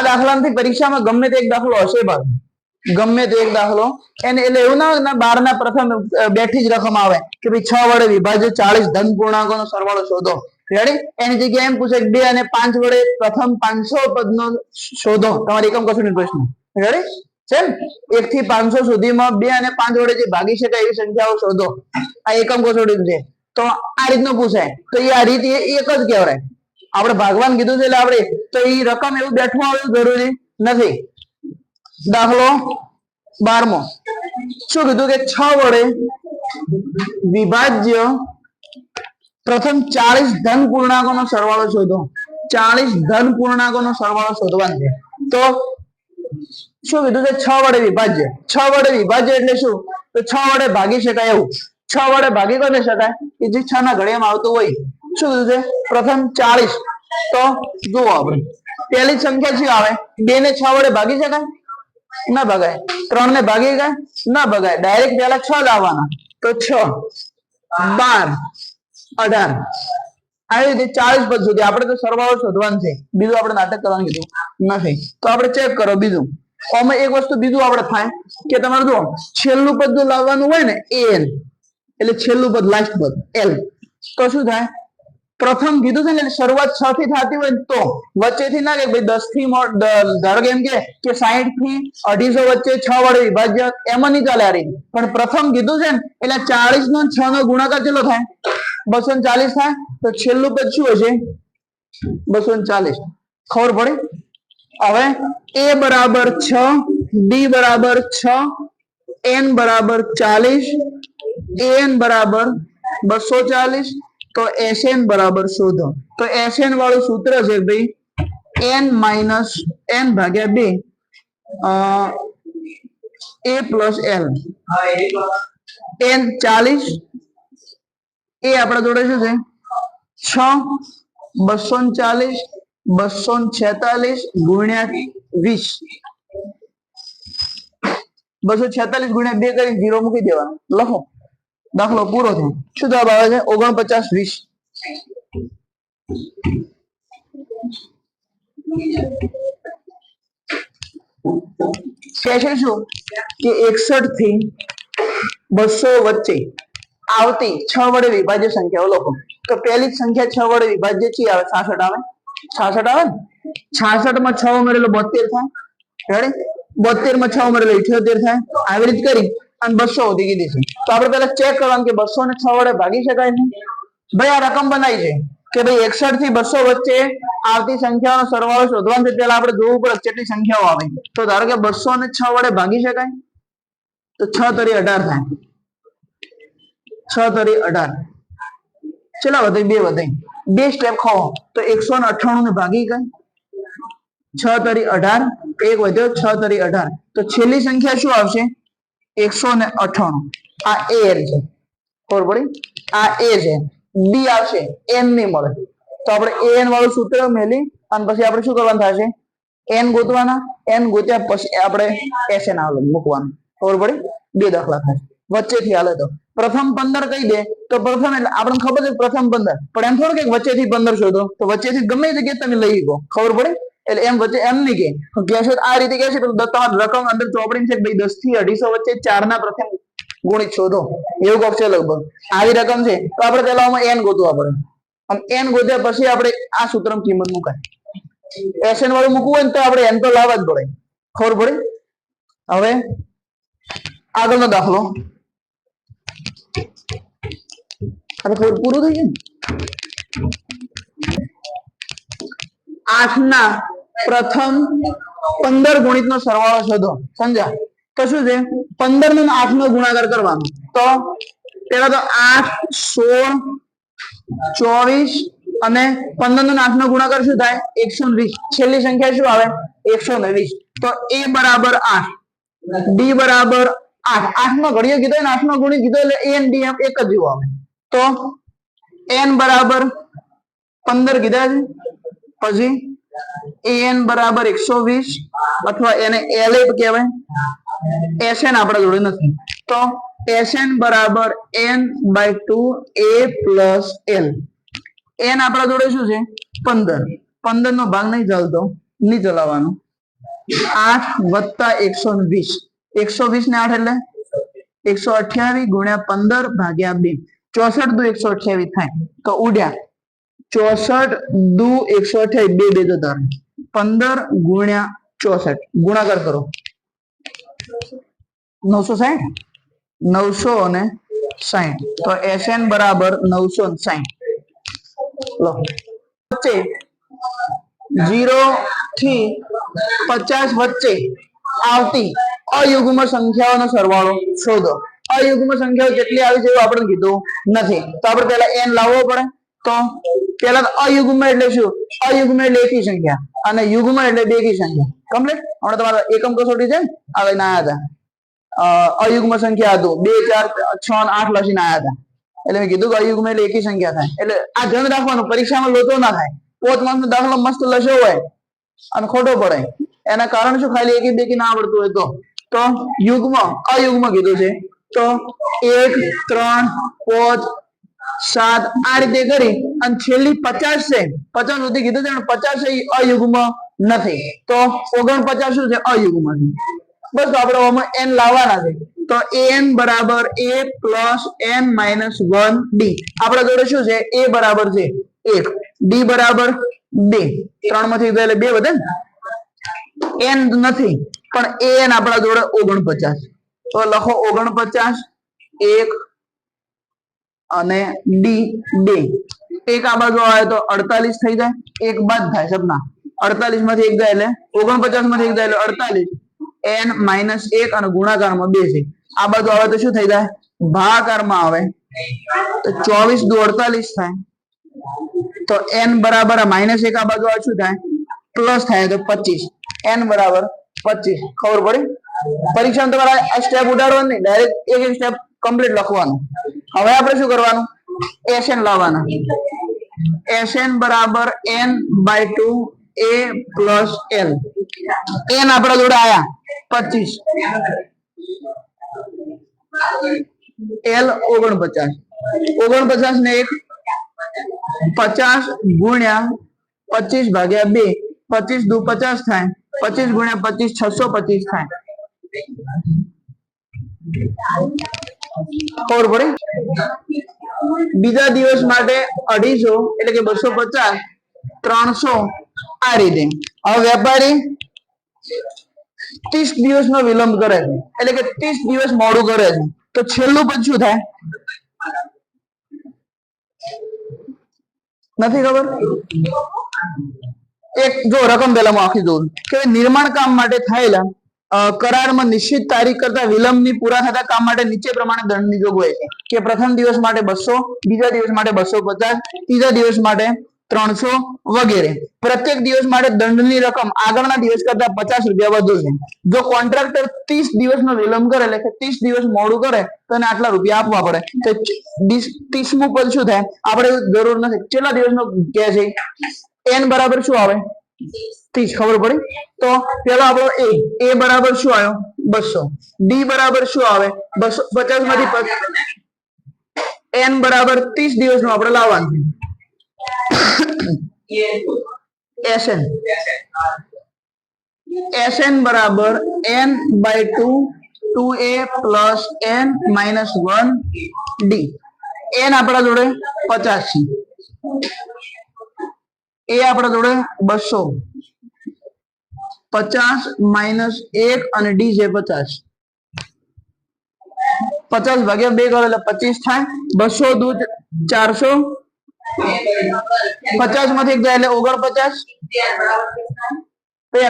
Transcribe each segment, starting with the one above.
આ દાખલાથી પરીક્ષામાં ગમે તે એક દાખલો હશે ભાગ, ગમે તે એક દાખલો એને એટલે એવું ના હોય 12 ના પ્રથમ બેઠી જ રકમ આવે કે ભાઈ 6 વડે વિભાજ્ય 40 ધન પૂર્ણાંકોનો સરવાળો શોધો. રેડી? એની જગ્યાએ એમ પૂછે 2 અને 5 વડે પ્રથમ 500 પદનો શોધો. તમારી એકમ કસોટી પ્રશ્ન. રેડી છે ને? 1 થી 500 સુધીમાં 2 અને 5 વડે જે ભાગી શકાય એવી સંખ્યાઓ શોધો. આ એકમ કસોટી છે. તો આ રીતનું પૂછાય તો એ આ રીત એક જ કહેવાય. આપણે ભાગવાન કીધું છે એટલે આપણે તો એ રકમ એવું બેઠું આવવું જરૂરી નથી. દાખલો 12મો શું કીધું કે 6 વડે વિભાજ્ય પ્રથમ 40 ધન પૂર્ણાંકોનો સરવાળો શોધો. 40 ધન પૂર્ણાંકોનો સરવાળો શોધવાનો છે. તો શું કીધું છે? 6 વડે વિભાજ્ય. 6 વડે વિભાજ્ય એટલે શું? તો 6 વડે ભાગી શકાય એવું. 6 વડે ભાગી કોને શકાય? કે જે 6 ના ઘડિયામાં આવતું હોય. શું કીધું છે? પ્રથમ 40. તો જુઓ આપણે પહેલી સંખ્યા શું આવે? 2 ને 6 વડે ભાગી શકાય? ના ભગાય. 3 ને ભાગી શકાય? ના ભગાય. ડાયરેક્ટ પહેલા 6 જ આવવાના. તો 6 12 18 આવી રીતે 40 પદ સુધી આપણે તો સરવાળો શોધવાનો છે. બીજું આપણે નાટક કરવાનું કીધું નથી. તો આપણે ચેક કરો બીજું. આમાં એક વસ્તુ બીજું આપણે થાય કે તમારે જો છેલ્લું પદ જો લાવવાનું હોય ને એન એટલે છેલ્લું પદ લાસ્ટ પદ એલ તો શું થાય? પ્રથમ કીધું છે ને એટલે શરૂઆત 6 થી થતી હોય તો વચ્ચેથી ના કે ભાઈ 10 થી ધારો કે એમ કે 60 થી 250 વચ્ચે 6 વડે વિભાજ્ય એમાં નહીં ચાલે. આ રીતે પણ પ્રથમ કીધું છે ને એટલે 40 નો 6 નો ગુણાકાર કેટલો થાય? 240 થાય. તો છેલ્લું પદ શું હશે? 240. ખબર પડી? હવે a બરાબર 6, b બરાબર 6, n બરાબર 40, an બરાબર 240. તો SN બરાબર શોધો. તો SN વાળું સૂત્ર છે ભાઈ n માઇનસ n ભાગ્યા 2 a પ્લસ l. n 40 એ આપણા જોડે શું છે? 6 240 246 ગુણ્યા 20 246 ગુણ્યા 2 કરી 0 મૂકી દેવાનો. લખો દાખલો પૂરો થયો. શું જવાબ આવે છે? 49 20. કે છે શું કે 61 થી 200 વચ્ચે આવતી 6 વડે વિભાજ્ય સંખ્યાઓ લખો. તો પહેલી જ સંખ્યા 6 વડે વિભાજ્ય છે આવે 66 આવે. 66 આવે ને 66 માં 6 ઉમેરેલો 72 થાય. રેડી? 72 માં 6 ઉમેરેલો 78 થાય. આવી રીતે કરી અને 200 સુધી કીધી છે. તો આપણે પહેલા ચેક કરવાનું કે 200 ને 6 વડે ભાગી શકાય ને? ભાઈ આ રકમ બનાવી છે કે ભાઈ 61 થી 200 વચ્ચે આવતી સંખ્યાઓનો સરવાળો શોધવાનો છે. પહેલા આપણે જોવું પડે કેટલી સંખ્યાઓ આવે. તો ધારો કે 200 ને 6 વડે ભાગી શકાય તો 6 તરી 18 થાય. 6 તરી 18. ચલા વધે 2 વધે 2 સ્ટેપ ખાઓ તો 198 ને ભાગી ગઈ. 6 તરી 18 એક વધ્યો 6 તરી 18. તો છેલ્લી સંખ્યા શું આવશે? 198. આ a છે. ખબર પડી? આ a છે. b આવશે n નહીં મળે તો આપણે an વાળું સૂત્ર મેલી અને પછી આપણે શું કરવાનું થશે? n ગોતવાના. n ગોત્યા પછી આપણે sn મૂકવાનું. ખબર પડી? 2 દાખલા થાય વચ્ચેથી હાલે તો પ્રથમ 15 કહી દે તો પ્રથમ એટલે આપણને ખબર છે પ્રથમ 15 પણ એમ થોડું કે વચ્ચેથી 15 શોધો તો વચ્ચેથી ગમે તે જગ્યાએ તમે લઈ ગયો. ખબર પડે? એટલે એમ વચ્ચે એમ નહીં કે કહેશો આ રીતે કહેશે તો તમારી રકમ અંદર ચોપડી છે ભાઈ 10 થી 250 વચ્ચે 4 ના પ્રથમ ગુણિત શોધો એવું કહે છે લગભગ. આવી રકમ છે તો આપણે પહેલા આમાં n ગોતવા પડે અને n ગોત્યા પછી આપણે આ સૂત્રમાં કિંમત મુકાય. SN વાળું મૂકવું હોય ને તો આપણે n તો લાવવા જ પડે. ખબર પડી? હવે આગળનો દાખલો પૂરું થઈ ગયું. 8 ના પ્રથમ 15 ગુણિત નો સરવાળો શોધો. સમજા? તો શું છે? 15 નો 8 નો ગુણાકાર કરવાનો. તો પેલા તો 8 16 24 અને 15 નો 8 નો ગુણાકાર શું થાય? 120. છેલ્લી સંખ્યા શું આવે? 120. તો a બરાબર 8, d બરાબર 8. 8 નો ઘડિયો કીધો ને 8 નો ગુણિત કીધો એટલે a અને d એમ એક જ જેવો આવે. તો n બરાબર 15 કીધા છે. પછી an બરાબર 120 અથવા એને LA કહેવાય. SN આપણા જોડે નથી તો SN બરાબર n/2 a plus l. n આપણા જોડે શું છે? 15. 15 નો ભાગ નહીં ચાલતો નહીં ચલાવવાનો 8 વત્તા 120. 120 ને 8 એટલે 128 ગુણ્યા 15 ભાગ્યા 2. 64 દુ 128 થાય તો ઉડ્યા 64 દુ 128 બે બે જતા 15 ગુણ્યા 64 ગુણાકાર કરો 960 960 તો SN બરાબર 960 લો વચ્ચે 0 થી 50 વચ્ચે આવતી અયુગ્મ સંખ્યાઓનો સરવાળો શોધો. અયુગ્મ સંખ્યાઓ કેટલી આવી છે એવું આપણે કીધું નથી તો આપણે પહેલા n લાવવો પડે. તો પહેલા અયુગ્મ એટલે શું? અયુગ્મ એટલે એકી સંખ્યા અને યુગ્મ એટલે બેકી સંખ્યા. કમ્પ્લીટ. હમણાં તમારા એકમ કસોટી છે આવે ના હતા અયુગ્મ સંખ્યા હતું 2 4 6 અને 8 લખીને આયા હતા એટલે મેં કીધું કે અયુગ્મ એટલે એકી સંખ્યા થાય એટલે આ ધ્યાન રાખવાનું પરીક્ષામાં લોચો ના થાય. પોત માર્ક્સનો દાખલો મસ્ત લખ્યો હોય અને ખોટો પડે એના કારણ શું ખાલી એકી બેકી ના આવડતું હોય તો યુગ્મ અયુગ્મ કીધું છે તો 1 3 5 7 આ રીતે કરી અને છેલ્લી 50 છે 50 સુધી કીધું છે 50 એ અયુગ્મ નથી તો 49 શું છે? અયુગ્મ છે. બસ આપણે આમાં n લાવવાના છે તો an બરાબર a plus n minus 1 d. આપણા જોડે શું છે? a બરાબર છે 1 d બરાબર 2 3 માંથી એટલે 2 વધે ને n નથી પણ an આપણા જોડે 49 તો લખો 49 1 અને d 2 એક આ બાજુ આવે તો 48 થઈ જાય એક બાદ થાય સપના 48 માંથી 1 જાય એટલે 49 માંથી 1 જાય એટલે 48 n માઇનસ 1 અને ગુણાકારમાં 2 છે. આ બાજુ આવે તો શું થઈ જાય? ભાગાકારમાં આવે તો 24 દુ 48 થાય તો n બરાબર માઇનસ 1 આ બાજુ આવે શું થાય? પ્લસ થાય તો 25 n બરાબર 25. ખબર પડી? પરીક્ષામાં તમારે આ સ્ટેપ ઉડાડવાનું નહીં ડાયરેક્ટ એક એક સ્ટેપ કમ્પ્લીટ લખવાનું. હવે આપણે શું કરવાનું? SN લાવવાના. SN બરાબર n by 2 a plus l. n આપણા જોડે આયા 25 l 49 49 ને 1 50 ગુણ્યા 25 ભાગ્યા 2 25 દુ 50 થાય 25 ગુણ્યા 25 625 થાય. ખબર પડી? બીજા દિવસ માટે 250 એટલે કે 250 300 આ રીતે. હવે વેપારી 30 દિવસનો વિલંબ કરે છે એટલે કે 30 દિવસ મોડું કરે છે તો છેલ્લું પદ શું થાય? નથી ખબર? એક જો રકમ પહેલા હું આખી જોઉં કે નિર્માણ કામ માટે થયેલા કરારમાં નિશ્ચિત તારીખ કરતા વિલંબની પૂરા થતા કામ માટે નીચે પ્રમાણે દંડની જોગવાઈ છે કે પ્રથમ દિવસ માટે 200 બીજા દિવસ માટે 250 ત્રીજા દિવસ માટે 300 વગેરે. પ્રત્યેક દિવસ માટે દંડની રકમ આગળના દિવસ કરતા 50 રૂપિયા વધુ છે. જો કોન્ટ્રાક્ટર 30 દિવસનો વિલંબ કરે એટલે કે 30 દિવસ મોડું કરે તો એને આટલા રૂપિયા આપવા પડે તો 30મું પદ શું થાય? આપણે જરૂર નથી કેટલા દિવસનો કહે છે n બરાબર શું આવે? 30. ખબર પડી? તો પેલો આપણો a બરાબર શું આવ્યો? 200. d બરાબર શું આવે? 250 માંથી n બરાબર 30 દિવસનું આપણે લાવવાનું. SN બરાબર n by 2 2a plus n minus 1 d. n આપણા જોડે 50 છે a આપણા જોડે 200 50 માઇનસ 1 અને d છે 50 50 ભાગ્યા 2 કરો એટલે 25 થાય 200 દૂ 400 50 માંથી 1 જાય એટલે 49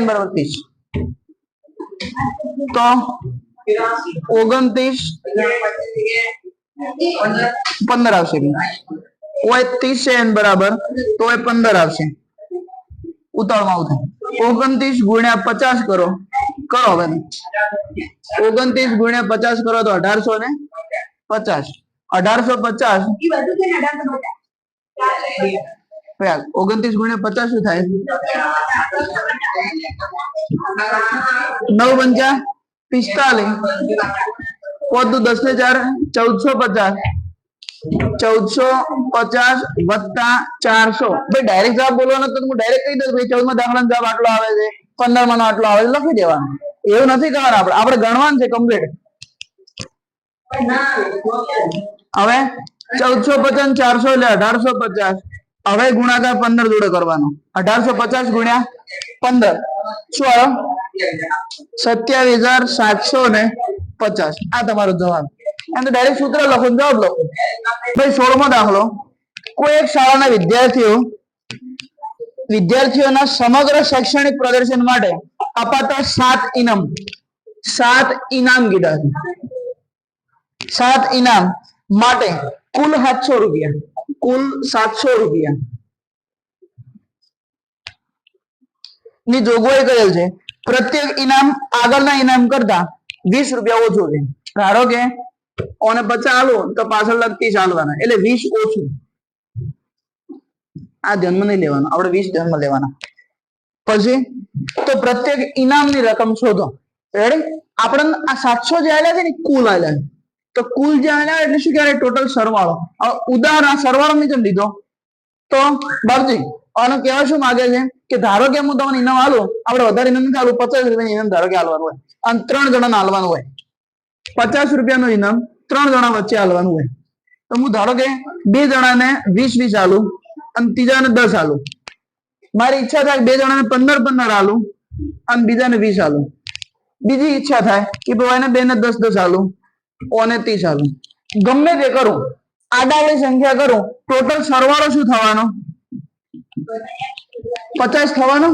n બરાબર 30 તો 29 15 આવશે ઓય 30 છે n બરાબર તો એ 15 આવશે. ઉતાવળમાં આવું થાય 29 ગુણ્યા 50 કરો હવે 29 ગુણ્યા 50 કરો તો 1850 1850 29 ગુણ્યા 50 શું થાય? 9 પંચા 45 પોતું 10 ને 4 1450 1450 વત્તા 400. ભાઈ ડાયરેક્ટ જવાબ બોલવાનો તો હું ડાયરેક્ટ કહી દઉં ભાઈ 14 માં દાખલાનો જવાબ આટલો આવે છે 15 માં આટલો આવે લખી દેવાનું. એવું નથી કરવાનું, આપણે ગણવાનું છે કમ્પ્લીટ. હવે 1450 400 એટલે 1850. હવે ગુણાકાર 15 જોડે કરવાનો. 1850 ગુણ્યા 15 શું આવ્યો? 27,750. આ તમારો જવાબ. એમ તો ડાયરેક્ટ સૂત્ર લખો, જવાબ લખો. ભાઈ 16મો દાખલો. કોઈ એક શાળાના વિદ્યાર્થીઓના સમગ્ર શૈક્ષણિક પ્રદર્શન માટે અપાતા 7 ઇનામ. 7 ઇનામ કીધા છે. 7 ઇનામ માટે કુલ 700 રૂપિયા. કુલ 700 રૂપિયા ની જોગવાઈ કરેલ છે. પ્રત્યેક ઇનામ આગળના ઇનામ કરતા 20 રૂપિયા ઓછું છે. ધારો કે ઓને 50 આલો તો પાછળ 30 આલવાના, એટલે 20 ઓછું. આ ધ્યાનમાં નહીં લેવાનું, આપણે 20 ધ્યાનમાં લેવાના. પછી તો પ્રત્યેક ઇનામની રકમ શોધો. રેડી? આપણને આ 700 જે આલ્યા છે ને કુલ આલ્યા છે. તો કુલ જે આલ્યા એટલે શું કહેવાય? ટોટલ સરવાળો. ઉદાહરણ સરવાળો નહીં કેમ લીધો? તો બાપજી આનો કહેવા શું માંગે છે કે ધારો કે હું તમને ઇનામ આલું, આપણે વધારે ઇનામ નથી આલું, 50 રૂપિયાનું ઇનામ ધારો કે આલવાનું હોય અને 3 જણાને આલવાનું હોય. 50 રૂપિયાનું ઇનામ 3 જણા વચ્ચે આલવાનું હોય. તો હું ધારો કે 2 જણાને 20 આલું અને ત્રીજાને 10 આલું. મારી ઈચ્છા થાય 2 જણાને 15 આલું અને બીજાને 20 આલું. બીજી ઈચ્છા થાય કે ભાઈ 2 ને 10 આલું, ઓને 30 આલું. ગમે તે કરું, આડાવડી સંખ્યા કરું, ટોટલ સરવાળો શું થવાનો? 50 થવાનો.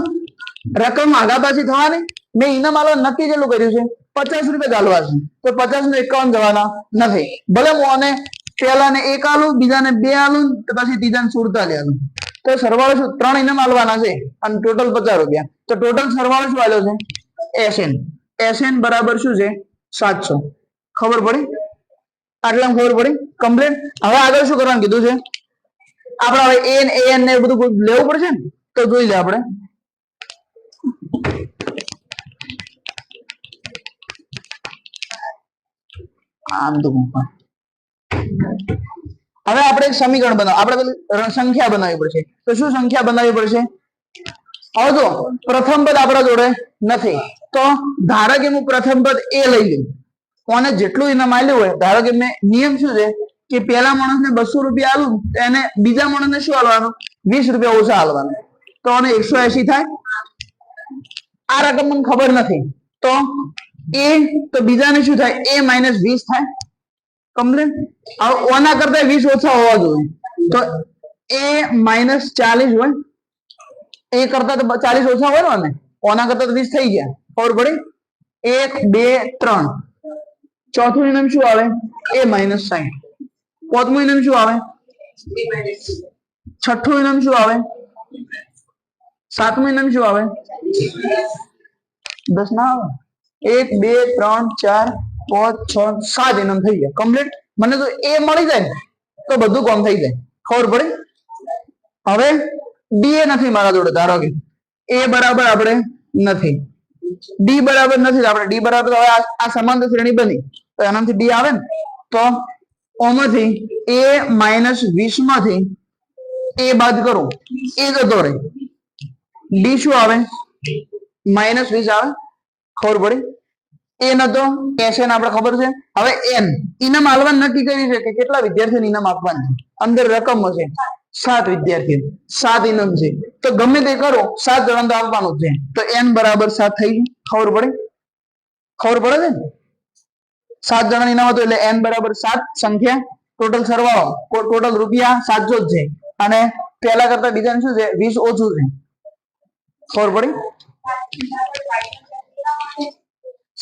રકમ આગા પાછી થવાની. મેં ઇનામ આલવા નક્કી જેટલું કર્યું છે 50 રૂપિયા ચાલવા છે, તો 50 ને 51 જવાના નથી. ભલે હું આને પેલા ને 1 આલું, બીજાને 2 આલું, તો પછી ત્રીજાને 47 આલું, તો સરવાળો શું? 3 ઇનામ આલવાના છે અને ટોટલ 50 રૂપિયા. તો ટોટલ સરવાળો શું આલ્યો છે? SN. SN બરાબર શું છે? 700. ખબર પડી? આટલા ખબર પડી? કમ્પ્લીટ. હવે આગળ શું કરવાનું કીધું છે? આપણે હવે AN ને બધું લેવું પડશે ને, તો જોઈ લે આપણે. આમ તો હવે આપણે એક સમીકરણ બનાવ, આપણે સંખ્યા બનાવવી પડશે. તો શું સંખ્યા બનાવવી પડશે? હવે જો પ્રથમ પદ આપણા જોડે નથી, તો ધારો કે હું પ્રથમ પદ A લઈ લઉં. કોને જેટલું ઇનામ આલ્યું હોય, ધારો કે મેં નિયમ શું છે કે પેલા માણસને 200 રૂપિયા આલું, તો એને બીજા માણસને શું આલવાનું? 20 રૂપિયા ઓછા આલવાનું. તો આને 180 થાય. આ રકમ મને ખબર નથી, તો A, તો બીજાને શું થાય? A - 20 થાય. કમ્પ્લીટ. હવે ઓના કરતા 20 ઓછા હોવા જોઈએ, તો A - 40 હોય. A કરતા તો 40 ઓછા હોય ને, ઓના કરતા તો 20 થઈ ગયા. ખબર પડી? 1 2 3. ચોથું ઇનામ શું આવે? A - 60. પાંચમું ઇનામ શું આવે? છઠ્ઠું ઇનામ શું આવે? સાતમું ઇનામ શું આવે? 10 ના આવે. 1 2 3 4 5 6 7 ઇનામ થઈ ગયા. કમ્પ્લીટ. મને તો A મળી જાય ને તો બધું કામ થઈ જાય. ખબર પડી? હવે D નથી મારા જોડે. ધારો કે A બરાબર આપણે નથી, D બરાબર નથી, આપણે D બરાબર, હવે આ સમાંતર શ્રેણી બની, તો એનાથી D આવે ને, તો ઓમાંથી A - 20 માંથી A બાદ કરું, A જતો રહે. D શું આવે? -20 આવે. ખબર પડી? A નતો, SN આપણે ખબર છે. હવે N ઇનામ આલવાનું નક્કી કરી છે કે કેટલા વિદ્યાર્થીઓને ઇનામ આપવાનું છે. અંદર રકમ હશે 7 વિદ્યાર્થીઓ, 7 ઇનામ છે, તો ગમે તે કરો 7 જણાને તો આપવાનું છે. તો N બરાબર 7 થઈ ગયું. ખબર પડી? ખબર પડે છે ને? 7 જણા ઇનામ હતું એટલે N બરાબર 7 સંખ્યા. ટોટલ સરવાળો, ટોટલ રૂપિયા 700 જ છે, અને પેલા કરતા બીજાને શું છે? 20 ઓછું છે. ખબર પડી?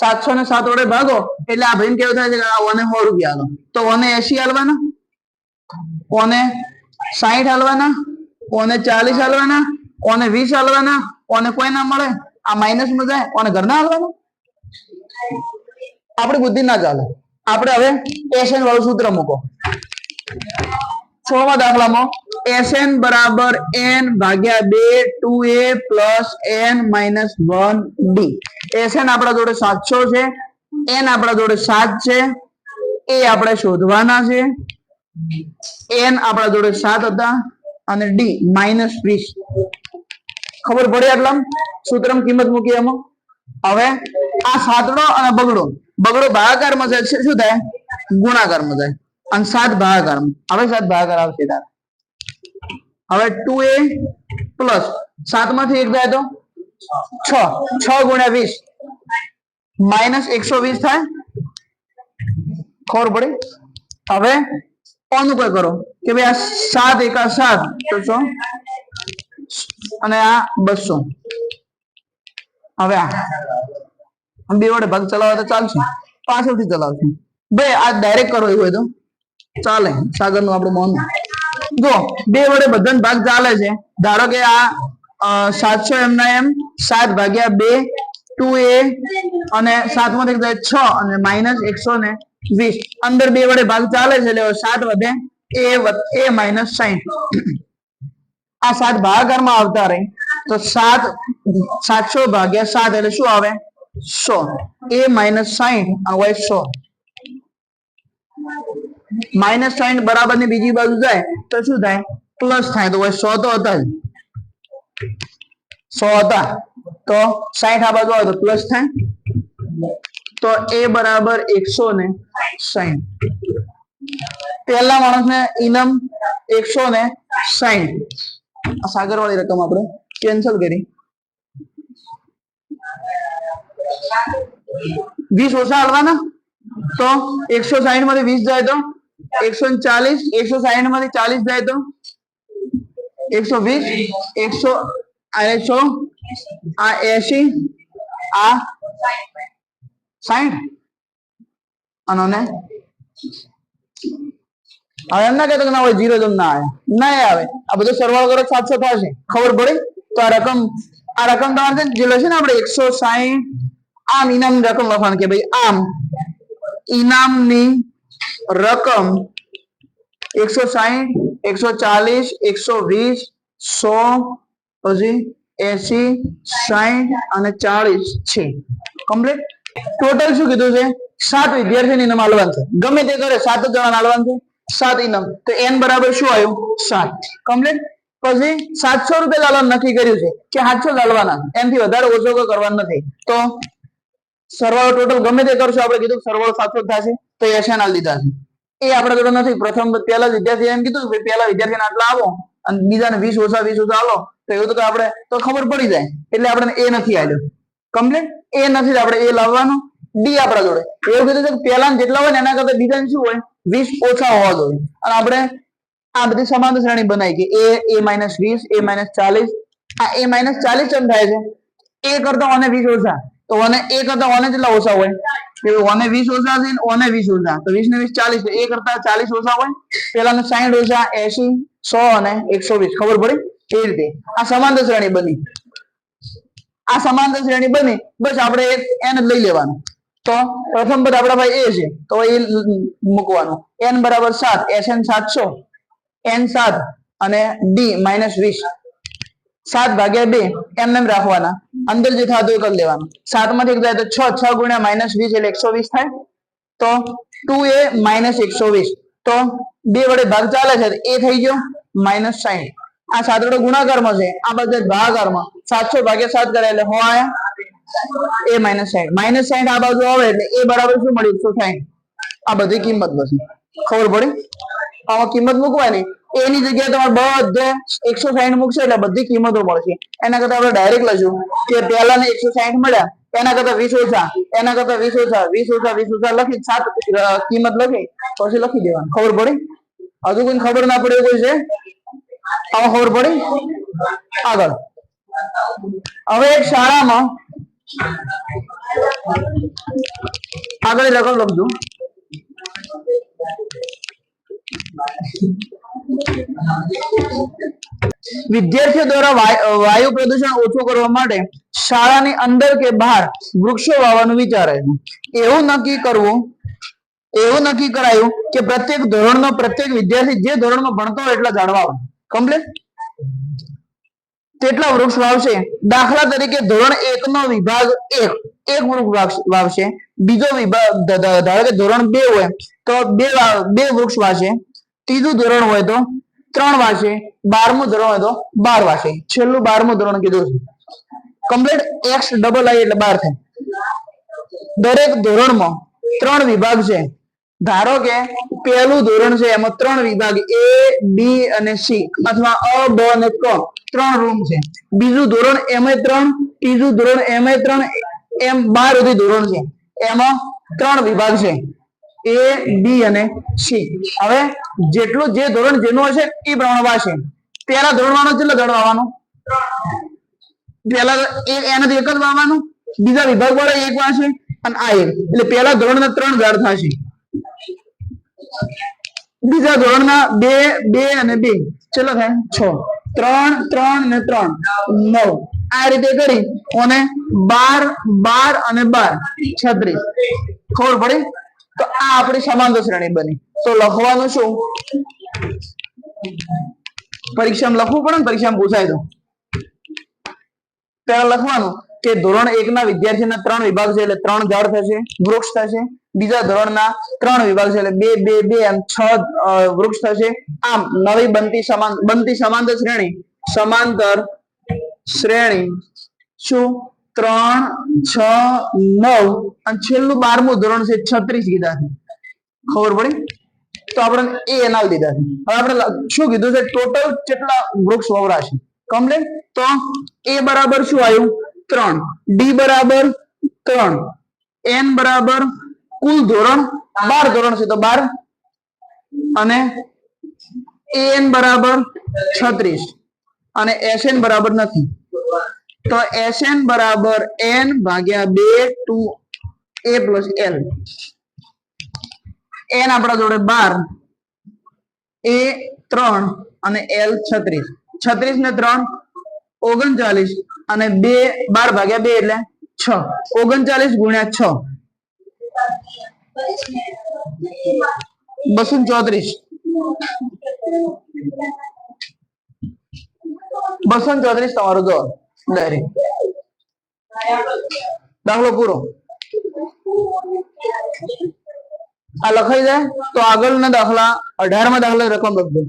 700 ને 7 વડે ભાગો એટલે આ ભાઈને કેવું થાય છે કે ઓને 100 રૂપિયા આલો, તો ઓને 80 આલવાના, ઓને 60 આલવાના, ઓને 40 આલવાના, ઓને 20 આલવાના, ઓને કોઈ ના મળે, આ માઇનસ માં જાય, ઓને ઘરના આલવાના. આપણી બુદ્ધિ ના ચાલે. આપણે હવે SN વાળું સૂત્ર મૂકો. 16મા દાખલામાં SN બરાબર N ભાગ્યા 2 2A plus N - 1D. SN આપણા જોડે 700 છે, N આપણા જોડે 7 છે, A આપણે શોધવાના છે. N આપણા જોડે 7 હતા અને D -20. ખબર પડે એટલા સૂત્રમાં કિંમત મૂકી એમાં હવે આ સાતડો અને બગડો બગડો ભાગાકારમાં જાય છે શું થાય ગુણાકારમાં જાય અને 7 ભાગાકારમાં હવે 7 ભાગાકાર આવશે તાર હવે 2a પ્લસ 7 માંથી 1 જાય તો 6 6 ગુણ્યા 20 માઇનસ 120 થાય ખબર પડી હવે કોનું કોઈ કરો કે ભાઈ આ 7 એકા 7 તો 100 અને આ 200 હવે આ બે વડે ભાગ ચલાવવા તો ચાલશે પાછળથી ચલાવશે ભાઈ આ ડાયરેક્ટ કરો એવું હોય તો ચાલે સાગર નું આપણું મૌન જો બે વડે બધાને ભાગ ચાલે છે ધારો કે આ 700 એમ ના એમ 7 ભાગ્યા 2 2a અને 7 માંથી જાય 6 અને માઇનસ 120 અંદર બે વડે ભાગ ચાલે છે એટલે 7 વધે a માઇનસ 60 આ 7 ભાગાકારમાં આવતા રહે તો 700 ભાગ્યા 7 એટલે શું આવે 100 a માઇનસ 60 આવે 100 માઇનસ 60 બરાબર ની બીજી બાજુ જાય તો શું થાય પ્લસ થાય તો 100 તો હતા 100 હતા તો 60 આ બાજુ આવે તો પ્લસ થાય તો a બરાબર 160 પહેલા માણસને ઇનામ 160 આ સાગર વાળી રકમ આપણે કેન્સલ કરી 20 ઓછા હાલવાના તો 160 માંથી 20 જાય તો 140 160 માંથી 40 જાય તો 120 100 આ 100 આ 80 આ 60 અને હવે એમ ના કહેતો કે ના હોય 0 જમ ના આવે ના આવે આ બધો સરવાળો કરો 700 થશે ખબર પડી તો આ રકમ તમારે જે લખે ને આપણે 160 આમ ઇનામ રકમ લખવાનું કે ભાઈ આમ ઇનામની રકમ 160 140 120 100 પછી 80 60 અને 40 છે કમ્પ્લીટ ટોટલ શું કીધું છે 7 વિદ્યાર્થીની ઇનામ આલવાનું છે ગમે તે કરે 7 જણા આલવાનું છે 7 ઇનામ તો n બરાબર શું આવ્યું 7 કમ્પ્લીટ પછી 700 રૂપિયા લાલવાનું નક્કી કર્યું છે કે 700 લાલવાના એનાથી વધારે ઓછો કોઈ કરવાનું નથી તો સરવાળો ટોટલ ગમે તે કરશો આપણે કીધું સરવાળો 700 થશે તો એશન આલ દીધા છે એ આપણે જોડે નથી પ્રથમ પહેલા વિદ્યાર્થી એમ કીધું કે પહેલા વિદ્યાર્થીને આટલા આવો અને બીજાને 20 ઓછા આલો તો એવું તો આપણે તો ખબર પડી જાય એટલે આપણે એ નથી આવ્યો કમ્પ્લીટ એ નથી આપણે એ લાવવાનું ડી આપણા જોડે એવું કીધું છે કે પહેલા જેટલા હોય ને એના કરતા બીજાને શું હોય 20 ઓછા હોવા જોઈએ અને આપણે આ બધી સમાંતર શ્રેણી બનાવી કે a માઇનસ 20 a માઇનસ 40 આ a માઇનસ 40 કેમ થાય છે a કરતા ઓને 20 ઓછા તો ઓને a કરતા ઓને કેટલા ઓછા હોય કે ઓને 20 ઓછા છે ઓને 20 ઓછા તો 20 ને 20 40 તો a કરતા 40 ઓછા હોય પેલાને 60 ઓછા 80 100 અને 120 ખબર પડી એ રીતે આ સમાંતર શ્રેણી બની આ સમાંતર શ્રેણી બની બસ આપણે એક n લઈ લેવાનું તો પ્રથમ પદ આપણા ભાઈ a છે તો એ મૂકવાનું n બરાબર 7 sn 700 n 7 અને d માઇનસ 20 7 ભાગ્યા 2 એમને રાખવાના અંદર જે થતું એ કરી લેવાનું 7 માંથી 1 જાય તો 6 ગુણ્યા માઇનસ 20 એટલે 120 થાય તો 2a માઇનસ 120 તો બે વડે ભાગ ચાલે છે એ થઈ ગયો માઇનસ 60 આ સાતડો ગુણાકારમાં છે આ બાજુ ભાગાકારમાં 700 ભાગ્યા 7 કરે એટલે હોય a માઇનસ 60 માઇનસ 60 આ બાજુ આવે એટલે a બરાબર શું મળ્યું 160 આ બધી કિંમત બચી ખબર પડી આમાં કિંમત મૂકવાની એની જગ્યાએ તમારે બધે 160 મૂકશો એટલે બધી કિંમતો મળશે એના કરતા આપણે ડાયરેક્ટ લઈશું કે પહેલા ને 160 મળ્યા એના કરતા 20 ઓછા એના કરતા 20 ઓછા 20 ઓછા 20 ઓછા લખી 7 કિંમત લખી પછી લખી દેવાનું ખબર પડી હજુ કોઈ ખબર ના પડે કોઈ છે આમાં ખબર પડી આગળ હવે એક શાળામાં આગળ રકમ લખજો વિદ્યાર્થીઓ દ્વારા વાયુ પ્રદૂષણ ઓછું કરવા માટે શાળાની અંદર કે બહાર વૃક્ષો વાવવાનું વિચારે છે એવું નક્કી કરાયું કે પ્રત્યેક ધોરણનો પ્રત્યેક વિદ્યાર્થી જે ધોરણમાં ભણતો હોય એટલા ઝાડવા વાવે કમ્પ્લીટ તેટલા વૃક્ષ વાવશે દાખલા તરીકે ધોરણ 1 નો વિભાગ એક વૃક્ષ વાવશે બીજો વિભાગ ધારો કે ધોરણ 2 હોય તો બે વૃક્ષ વાવશે ત્રીજું ધોરણ હોય તો 3 વાસે, 12મું ધોરણ હોય તો 12 વાસે, છેલ્લું 12મું ધોરણ કીધું છે કમ્પ્લીટ. x ડબલ i એટલે 12 થાય. દરેક ધોરણમાં 3 વિભાગ છે. ધારો કે પહેલું ધોરણ છે એમાં 3 વિભાગ a b અને c અથવા અ બ અને ક 3 રૂમ છે. બીજું ધોરણ એમાં 3, ત્રીજું ધોરણ એમાં 3, એમ 12 સુધી ધોરણ છે. એમાં 3 વિભાગ છે a b અને c. હવે જેટલું જે ધોરણ જેનું હશે એ પ્રમાણે વાશે. પહેલા ધોરણ વાળો કેટલો ધોરણ વાવવાનો? પહેલા એનાથી એક જ વાવવાનું, બીજા વિભાગ વાળા એક વાશે અને આ એક, એટલે પહેલા ધોરણના 3 ઝાડ થશે. બીજા ધોરણના 2 2 અને 2 ચલો થાય 6, 3 3 ને 3 9. આ રીતે કરી અને 12 12 અને 12 36. ખબર પડી? તો આ આપણી સમાંતર શ્રેણી બની. તો લખવાનું શું? પરીક્ષામાં લખવું પડે ને, પરીક્ષામાં પૂછાય તો પહેલા લખવાનું કે ધોરણ 1 ના વિદ્યાર્થીના 3 વિભાગ છે એટલે 3 ઝાડ થશે, વૃક્ષ થશે. બીજા ધોરણના 3 વિભાગ છે એટલે 2 2 2 એમ 6 વૃક્ષ થશે. આમ નવી બનતી સમાંતર શ્રેણી શું 3 6 9 અને છેલ્લું 12મું ધોરણ છે 36 કીધા છે. ખબર પડી? તો આપણે એ એના દીધા છે. હવે આપણે શું કીધું છે? ટોટલ કેટલા વૃક્ષ વવરાશે કમ્પ્લીટ. તો a બરાબર શું આવ્યું? 3, d બરાબર 3, n બરાબર કુલ ધોરણ 12 ધોરણ છે તો 12 અને an બરાબર 36 અને sn બરાબર નથી તો sn બરાબર n ભાગ્યા 2 2a plus l. n આપણા જોડે 12, a 3 અને l 36. 36 ને 3 39 અને 2 12 ભાગ્યા 2 એટલે 6. 39 ગુણ્યા 6 234. 234 તમારો જવાબ ડાયરેક્ટ. દાખલો પૂરો. આ લખાઈ જાય તો આગળના દાખલા 18માં દાખલા રકમ લખજો.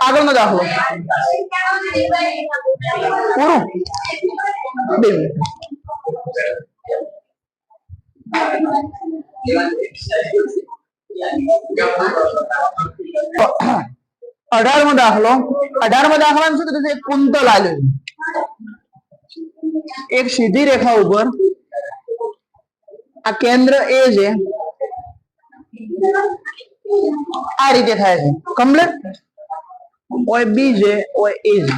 આગળનો દાખલો પૂરું. 2 મિનિટ. 18મો દાખલો. 18મા દાખલામાં શું કીધું છે? એક કુંતલ આલ્યું છે. એક સીધી રેખા ઉપર આ કેન્દ્ર એ છે, આ રીતે થાય છે કમ્પ્લીટ. ઓય બી છે, ઓય એ છે.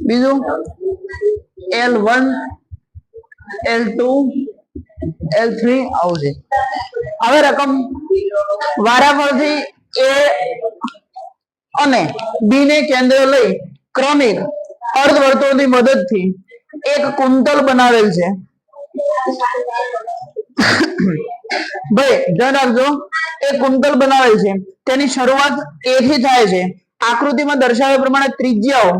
બીજું L1 L2 L3 આવું છે. હવે રકમ વારાફરતી a અને b ને કેન્દ્ર લઈ ક્રમિક અર્ધવર્તુળની મદદથી એક કુંતલ બનાવેલ છે. ભાઈ ધ્યાન રાખજો, એ કુંતલ બનાવેલ છે તેની શરૂઆત a થી થાય છે. આકૃતિમાં દર્શાવ્યા પ્રમાણે ત્રિજ્યાઓ,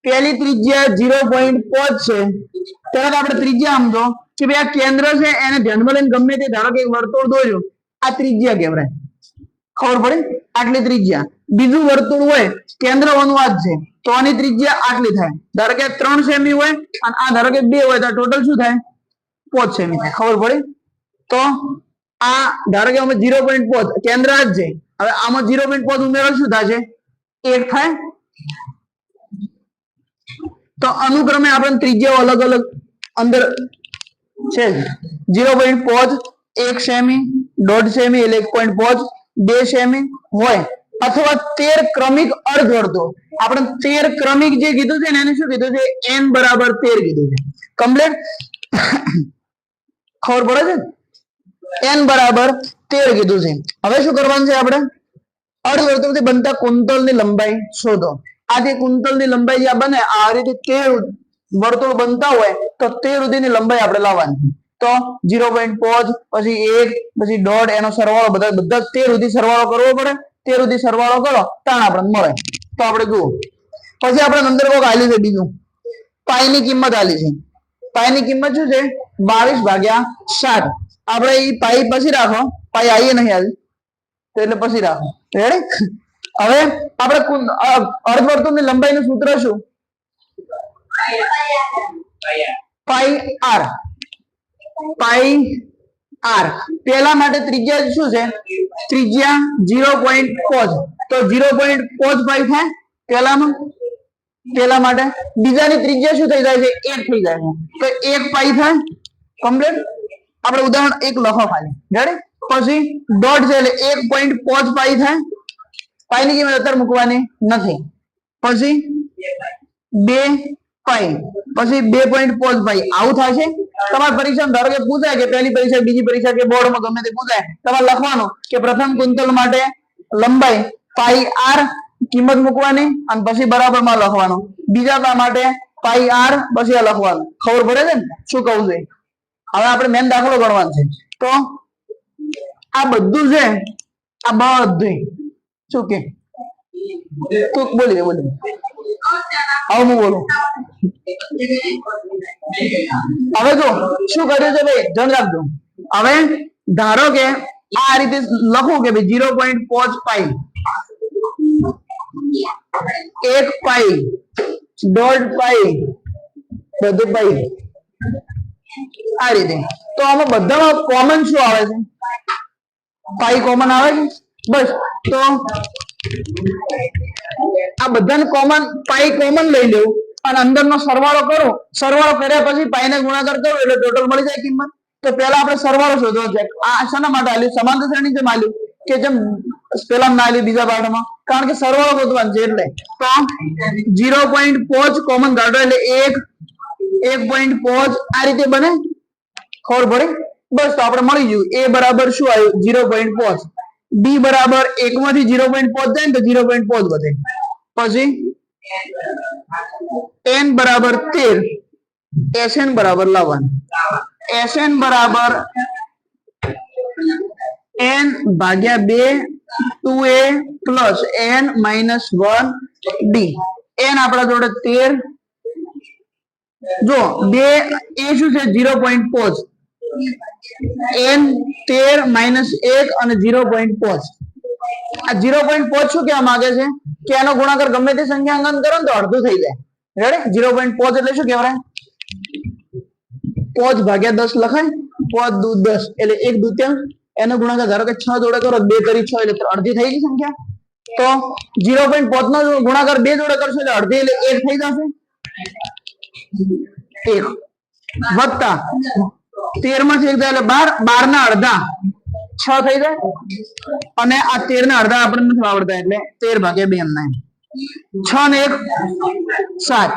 પહેલી ત્રિજ્યા 0.5 છે. તરત આપણે ત્રિજ્યા સમજો કે ભાઈ આ કેન્દ્ર છે એને ધ્યાનમાં લઈને ગમે તે ધારો કે વર્તુળ દોર્યો, આ ત્રિજ્યા કહેવાય. ખબર પડી? આટલી ત્રિજ્યા. બીજું વર્તુળ હોય કેન્દ્ર વાનું આ જ છે તો આની ત્રિજ્યા આટલી થાય. ધારો કે 3 સેમી હોય અને આ ધારો કે 2 હોય તો ટોટલ શું થાય? 5 સેમી થાય. ખબર પડી? તો આ ધારો કે અમે 0.5 કેન્દ્ર આ જ છે. હવે આમાં 0.5 ઉમેરો શું થશે? 1 થાય. તો અનુક્રમે આપણે ત્રિજ્યાઓ અલગ અલગ અંદર છે. 0.5 1 સેમી, 1.5 સેમી એટલે 1.5, 2 સેમી હોય અથવા 13 ક્રમિક અર્ધવર્તુળ. આપણે 13 ક્રમિક જે કીધું છે ને એને શું કીધું છે? n બરાબર 13 કીધું છે. કમ્પ્લીટ. ખબર પડે છે? n બરાબર 13 કીધું છે. હવે શું કરવાનું છે? આપણે અર્ધવર્તુળથી બનતા કુંતલની લંબાઈ શોધો. આ જે કુંતલની લંબાઈ જે બને આ રીતે 13 વર્તુળ બનતા હોય તો 13 સુધીની લંબાઈ આપણે લાવવાની. તો 0.5 પછી 1 પછી 1.5 એનો સરવાળો બધા 13 સુધી સરવાળો કરવો પડે. 13 સુધી સરવાળો કરો તાણ આપણને મળે. તો આપણે જુઓ પછી આપણે અંદર કોક આલી છે બીજું પાઈની કિંમત આલી છે. પાઈ ની કિંમત શું છે 22/7. આપણે ઈ પાઈ પછી રાખો, પાઈ આવીએ નહીં આવી તો એટલે પછી રાખો. રેડી? હવે આપણે અર્ધવર્તુળની લંબાઈનું સૂત્ર શું? પાઈ આર. પાઈ આર પેલા માટે ત્રિજ્યા શું છે? ત્રિજ્યા 0.5. તો 0.5 પાઈ થાય પેલામાં, પેલા માટે. બીજાની ત્રિજ્યા શું થઈ જાય છે? 1 થઈ જાય છે. તો 1 પાઈ થાય કમ્પ્લીટ. આપણે ઉદાહરણ 1 લખો ખાલી. રેડી? પછી ડોટ છે એટલે 1.5 પાઈ થાય. પાઈ ની કિંમત અત્યારે મૂકવાની નથી. પછી 2 પાઈ, પછી 2.5 પાઈ. આવું થાય છે. તમારી પરીક્ષામાં ધારો કે પૂછાય કે પહેલી પરીક્ષા, બીજી પરીક્ષા કે બોર્ડમાં ગમે તે પૂછાય, તમારે લખવાનું કે પ્રથમ કુંતલ માટે લંબાઈ પાઈ આર કિંમત મૂકવાની અને પછી બરાબરમાં લખવાનું. બીજા માટે પાઈ આર પછી આ લખવાનું. ખબર પડે છે ને શું કહું છે? હવે આપણે મેન દાખલો ગણવાનો છે. તો આ બધું છે, આ બધું શું કે તું બોલી દે, બોલી દે. હવે હું બોલું. હવે જો શું કર્યું છે ભાઈ, ધ્યાન રાખજો. હવે ધારો કે આ રીતે લખું કે ભાઈ 0.5 પાઈ, 1 પાઈ, 1.5 પાઈ, બધું પાઈ આ રીતે. તો આમાં બધામાં કોમન શું આવે છે? પાઈ કોમન આવે છે. બસ તો આ બધાને કોમન પાઈ કોમન લઈ લેવું અને અંદરનો સરવાળો કરો. સરવાળો કર્યા પછી પાઈને ગુણાકાર કરો એટલે ટોટલ મળી જાય કિંમત. તો પહેલા આપણે સરવાળો શોધવો છે. આ શાના માટે આલ્યું? સમાંતર શ્રેણી જેમ આલ્યું કે જેમ પેલા ના આલ્યું બીજા પાઠમાં, કારણ કે સરવાળો શોધવાનો છે. એટલે તો 0.5 કોમન કાઢો એટલે 1.5 આ રીતે બને. ખબર પડી? બસ તો આપણે મળી ગયું. a બરાબર શું આવ્યું? 0.5. b બરાબર 1 માંથી 0.5 જાય ને તો 0.5 વધે. પછી n બરાબર 13, sn બરાબર લાવવાનું. sn બરાબર n ભાગ્યા 2 2a plus n minus 1d. n આપણા જોડે 13. જો 2 એ શું છે? 0.5. n 13 માઇનસ 1 અને 0.5. આ 0.5 શું કહેવા માંગે છે? કે એનો ગુણાકાર ગમે તે સંખ્યા અંકન કરો ને તો અડધું થઈ જાય. રેડી? 0.5 એટલે શું કહેવાય? 5 ભાગ્યા 10 લખાય. 5 દુ 10 એટલે 1/2. એનો ગુણાકાર ધારો કે 6 જોડે કરો, 2 કરી 6 એટલે અડધી થઈ ગઈ સંખ્યા. તો 0.5 નો ગુણાકાર 2 જોડે કરશો એટલે અડધી એટલે 1 થઈ જશે. 1 વત્તા 13 માંથી 1 જાય એટલે 12, 12 ના અડધા 6 થઈ જાય અને આ 13 ના અડધા આપણે નથી આવડતા એટલે 13 ભાગ્યા 2 એમ 6 ને 1 7.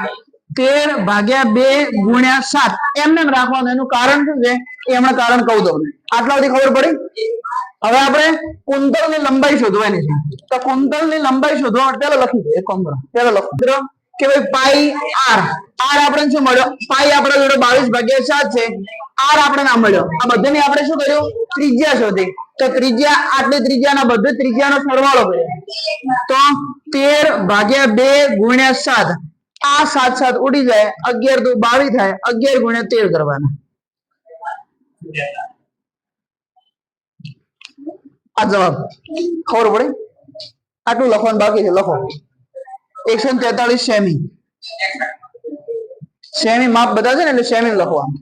13 ભાગ્યા 2 ગુણ્યા 7 એમને રાખવાનું. એનું કારણ શું છે એ હમણાં કારણ કહું દઉં. આટલા બધી ખબર પડી? હવે આપણે કુંતળની લંબાઈ શોધવાની છે. તો કુંતળની લંબાઈ શોધવા માટે પેલા લખી દો. એક કામ કરો, પેલા લખો કે ભાઈ પાઈ આર. આર આપણે શું મળ્યો? પાઈ આપણા જોડે 22/7 છે. આર આપણે ના મળ્યો. આ બધાની આપણે શું કર્યું? ત્રિજ્યા શોધી. તો ત્રિજ્યા આટલી ત્રિજ્યાના બધે ત્રિજ્યાનો સરવાળો કર્યો. તો 13 ભાગ્યા 2 ગુણ્યા 7. આ 7 7 ઉડી જાય. 11 દુ 22 થાય. 11 ગુણ્યા 13 કરવાના. આ જવાબ. ખબર પડી? આટલું લખવાનું બાકી છે. લખો 143 સેમી. સેમી માપ બધા છે ને એટલે સેમી લખવાનું.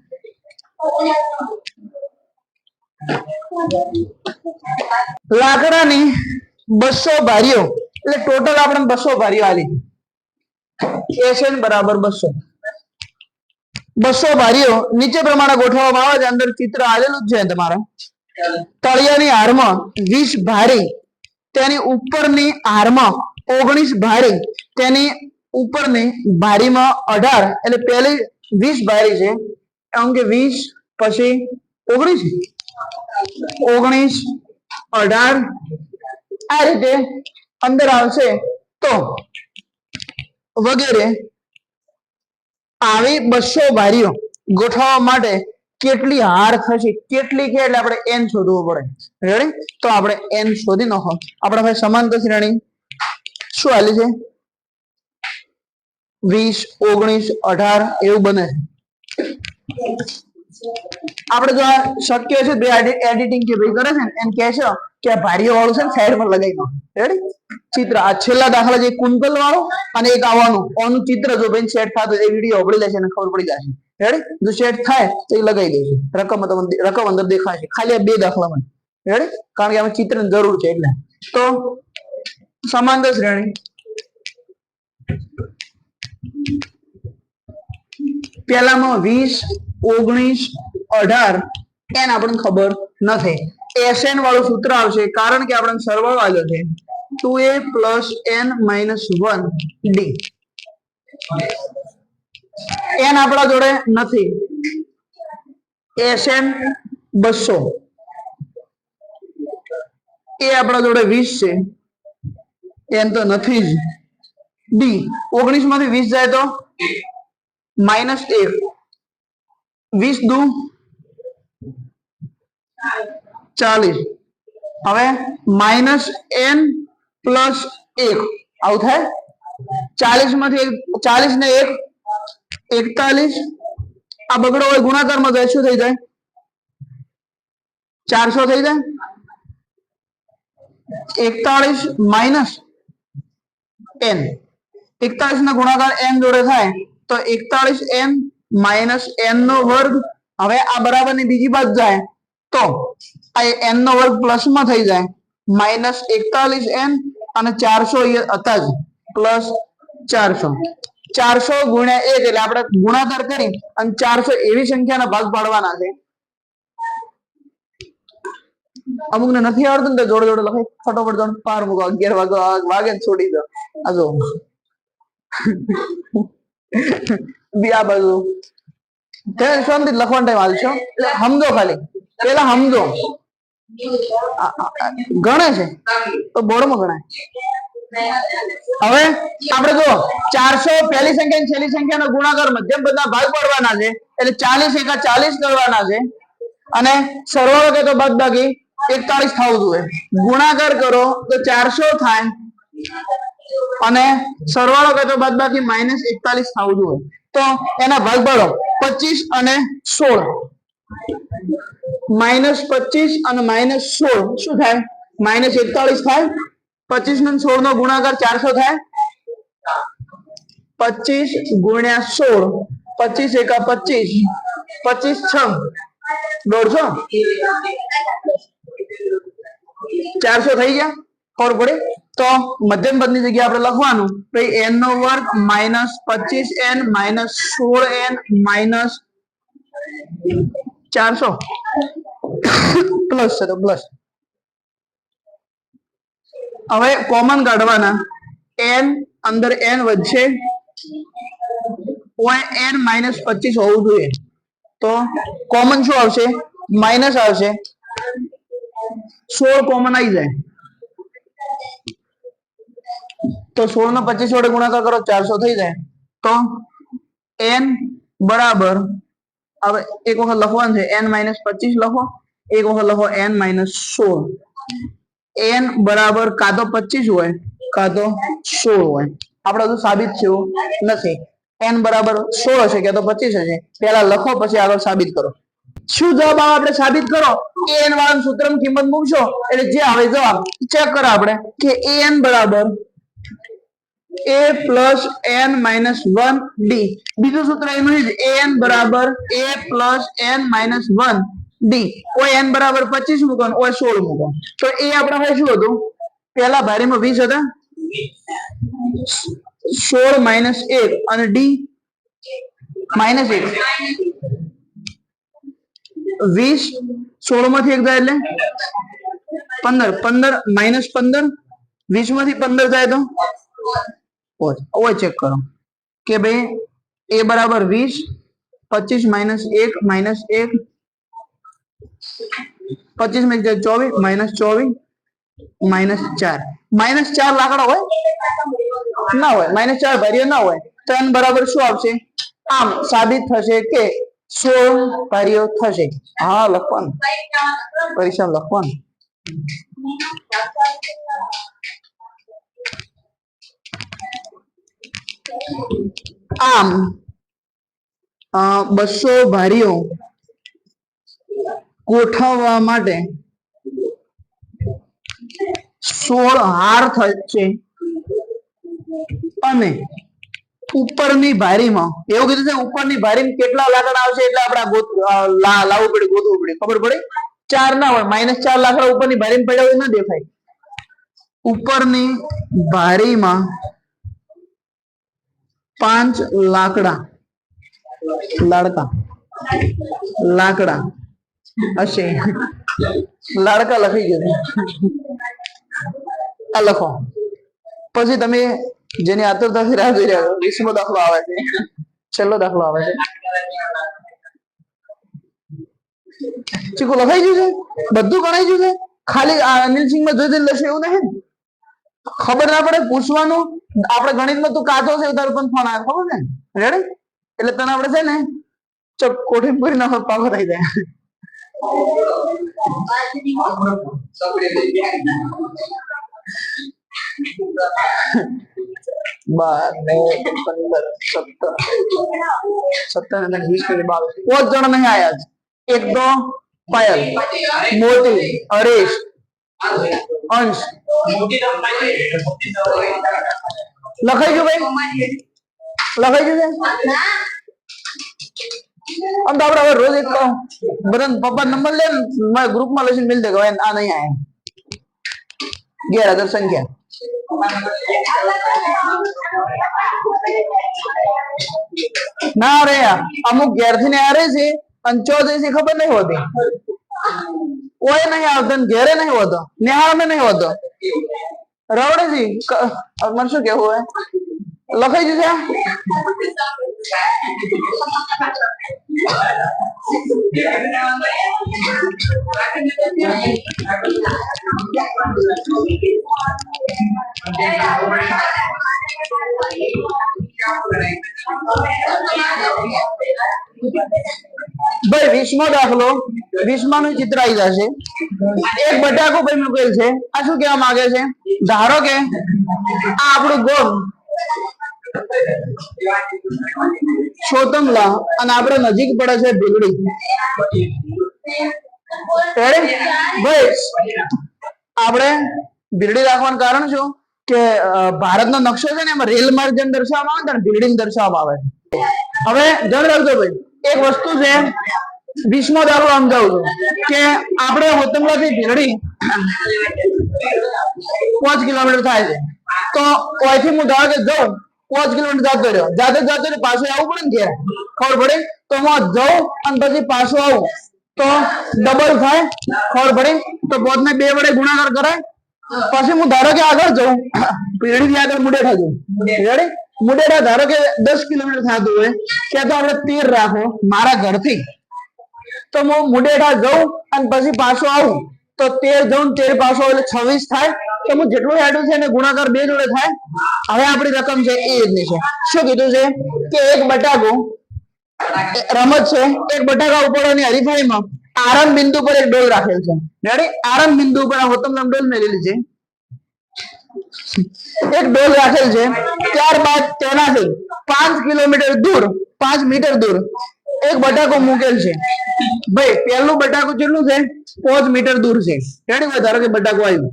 લાકડાની 200 બારીઓ એટલે ટોટલ આપણે 200 બારીઓ આલી. SN બરાબર 200. 200 બારીઓ નીચે પ્રમાણે ગોઠવવામાં આવે છે. અંદર ચિત્ર આલેલું જ છે તમારા. તળિયાની હારમાં 20 બારી, તેની ઉપરની હારમાં 19 બારી, તેની ઉપરની બારીમાં 18 એટલે પહેલી 20 બારી છે. એમ કે 20 પછી 19 18 આ રીતે અંદર આવશે. તો વગેરે આવી 200 બારીઓ ગોઠવવા માટે કેટલી હાર થશે? કેટલી કે એટલે આપણે n શોધવું પડે. રેડી? તો આપણે n શોધી નાખો. આપણે ભાઈ સમાંતર શ્રેણી શું આલી છે? 20 19 18 એવું બને છે. આપણે જો શક્ય છે બે એડિટિંગ કે ભાઈ કરે છે ને એમ કહે છે કે આ ભારીઓ વાળું છે ને સાઈડ પર લગાવી દો રેડી ચિત્ર આ છેલ્લા દાખલા જે કુંતલ વાળું અને એક આવવાનું ઓનું ચિત્ર જો ભાઈ સેટ થતું એ વિડીયો ઓબળી લેશે અને ખબર પડી જશે રેડી જો સેટ થાય તો એ લગાવી દેજો રકમ અંદર દેખાશે ખાલી આ બે દાખલામાં રેડી કારણ કે આમાં ચિત્રની જરૂર છે એટલે તો સમાંતર શ્રેણી પેલામાં 20 19 18 એન આપણને ખબર નથી એસએન વાળું સૂત્ર આવશે કારણ કે આપણને સરવાળો આવ્યો છે 2a + n - 1 d એન આપણા જોડે નથી એસએન 200 એ આપણા જોડે 20 છે એન તો નથી જ ડી 19 માંથી 20 જાય તો -1 20 દુ 40 હવે -n + 1 આવું થાય 40 માંથી 40 ને 1 41 આ બગડો હોય ગુણાકારમાં જાય શું થઈ જાય 400 થઈ જાય 41 માઇનસ n 41 ના ગુણાકાર n જોડે થાય તો 41n માઇનસ n નો વર્ગ હવે આ બરાબર ની બીજી બાજુ જાય તો આ n નો વર્ગ પ્લસ માં થઈ જાય માઇનસ 41n અને 400 હતા જ પ્લસ 400 ગુણ્યા 1 એટલે આપણે ગુણાકાર કરી અને 400 એવી સંખ્યાના ભાગ પાડવાના છે અમુક ને નથી આવડતું ને જોડે જોડે લખાય ફટોફટ જોડે પાર મૂકો 11 વાગે છોડી દો આ જો આ બાજુ શાંતિ લખવાનો ટાઈમ આવશે એટલે સમજો ખાલી પેલા સમજો ગણે છે તો બોર્ડમાં ગણાય હવે આપણે જો 400 પહેલી સંખ્યા છેલ્લી સંખ્યાનો ગુણાકાર મધ્યમ બધા ભાગ પાડવાના છે એટલે 40 એકા 40 કરવાના છે અને સરવાળો કે તો બાદબાકી 41 થવું જોઈએ ગુણાકાર કરો તો 400 થાય અને સરવાળો કે તો બાદબાકી -41 થવું જોઈએ તો એના ભાગ પાડો 25 અને 16 -25 અને -16 શું થાય -41 થાય 25 અને 16 નો ગુણાકાર 400 થાય 25 ગુણ્યા 16 25 એકા 25 25 6 150 400 થઈ ગયા ખબર પડે તો મધ્યમ પદની જગ્યાએ આપણે લખવાનું ભાઈ n નો વર્ગ -25n -16n -400 પ્લસ છે તો પ્લસ હવે કોમન કાઢવાના n અંદર n વધશે n -25 હોવું જોઈએ તો કોમન શું આવશે માઇનસ આવશે 16 કોમન આવી જાય તો 16 નો 25 વડે ગુણાકાર કરો 400 થઈ જાય તો n બરાબર હવે એક વખત લખવાનું છે n -25 લખો એક વખત લખો n -16 n બરાબર કાં તો 25 હોય કાં તો 16 હોય આપણે હજુ સાબિત થયું નથી n બરાબર 16 હશે કે તો 25 હશે પહેલા લખો પછી આગળ સાબિત કરો શું જવાબ આવે આપણે સાબિત કરો an વાળા સૂત્રમાં કિંમત મૂકશો એટલે જે આવે જવાબ ચેક કરો આપણે કે an બરાબર a + n - 1 d બીજું સૂત્ર એનું જ an બરાબર a + n - 1 d ઓય n બરાબર 25 મૂકો ઓય 16 મૂકો તો એ આપણે હવે શું હતું પહેલા ભારીમાં 20 હતા 16 - 1 અને d -1 20 16 માંથી 1 જાય એટલે 15 15 -15 20 માંથી 15 જાય તો ઓય ચેક કરો કે ભાઈ a બરાબર 20 25 - 1 -1 25 में 24 -24 -4 -4 લાકડા હોય ના હોય -4 ભારીઓ ના હોય તો n બરાબર શું આવશે આમ સાબિત થશે કે 16 ભારીઓ થશે હા લખવાનું પરીક્ષા લખવાનું આમ 200 ભારીઓ ગોઠવવા માટે 16 હાર છે અને ઉપરની ભારીમાં એવું કીધું છે ઉપરની ભારીમાં કેટલા લાકડા આવશે એટલે આપણે લાવવું પડે ગોતવું પડે ખબર પડે 4 ના હોય -4 લાકડા ઉપરની ભારીમાં પડ્યા હોય ના દેખાય ઉપરની ભારીમાં 5 લાકડા હશે લાડકા લખી ગયું આ લખો પછી તમે જેની આતુરતાથી રાહ જોઈ રહ્યા છો 20મો દાખલો આવે છે છેલ્લો દાખલો આવે છે ચીકુ લખાઈ ગયું છે બધું ગણાઈ ગયું છે ખાલી અનિલસિંહ માં જોઈ લેશે એવું નહીં ખબર ના પડે પૂછવાનું આપણે ગણિતમાં તું કાચો છે તારો પણ ફોન આવે ખબર છે ને રેડી એટલે તને આપણે છે ને ચપ કોઠી પૂરી નાખો પાકો થઈ જાય બાર 15 17 20 5 જણા નહીં આયા એક તો પાયલ મોટી હરેશ અંશ લખાઈ ગયું ભાઈ લખાઈ ગયું છે આમ તો આપણે હવે રોજ એક બધા પપ્પા નંબર લે ને ગ્રુપમાં લઈને મિલ દે કે આ નહીં આયા ગેરહાજર સંખ્યા ના રે અમુક ઘેરથી ને આરે છે અને ચોથી ખબર નહીં હોતી ઓય નહીં આવતો ઘેરે નહીં હોતો નિહાળ में नहीं હોતો રવડેજી મને શું કેવું હોય લખાઈ જશે ભાઈ 20મો દાખલો 20માનું ચિત્ર આવી જશે એક બટાકો ભાઈ મૂકેલ છે આ શું કહેવા માંગે છે ધારો કે આ આપણું ગોળ છોતમલા અને આપણે નજીક પડે છે ભીલડી ભાઈ આપણે ભીલડી રાખવાનું કારણ શું કે ભારતનો નકશો છે ને એમાં રેલ માર્ગ દર્શાવવામાં આવે ને ભીલડી દર્શાવવામાં આવે હવે ધ્યાન રાખજો ભાઈ એક વસ્તુ છે 20મો દાખલો સમજાવું છું કે આપણે હોતમલા થી ભીલડી 5 કિલોમીટર થાય છે તો અહીંથી હું ધારો કે જાઉં 5 કિલોમીટર જતો રહ્યો પાછું આવવું પડે ને ખબર પડે તો હું જાઉં અને પછી પાછું આવું તો ડબલ થાય ખબર પડે તો 5 ને 2 વડે ગુણાકાર કરાય પછી હું ધારો કે આગળ જાઉં ભીલડી થી આગળ મુડેઠા જાઉં રેડી મુડેઠા ધારો કે 10 કિલોમીટર થતું હોય ત્યાં તો આપણે 13 રાખો મારા ઘરથી તો હું મુડેઠા જાઉં અને પછી પાછો આવું તો 13 જાઉં 13 પાછો એટલે 26 થાય તો હું જેટલું હેડું છે એને ગુણાકાર 2 જોડે થાય હવે આપણી રકમ છે એ રીતની છે શું કીધું છે કે એક બટાકો રમત છે એક બટાકા ઉપરની હરીફાઈમાં આરંભ બિંદુ પર એક ડોલ રાખેલ છે રેડી આરંભ બિંદુ પર હોતમલામ ડોલ મેળેલી છે એક ડોલ રાખેલ છે ત્યારબાદ તેનાથી 5 કિલોમીટર દૂર 5 મીટર દૂર એક બટાકો મૂકેલ છે ભાઈ પહેલું બટાકો કેટલું છે 5 મીટર દૂર છે રેડી ભાઈ ધારો કે બટાકો આવ્યું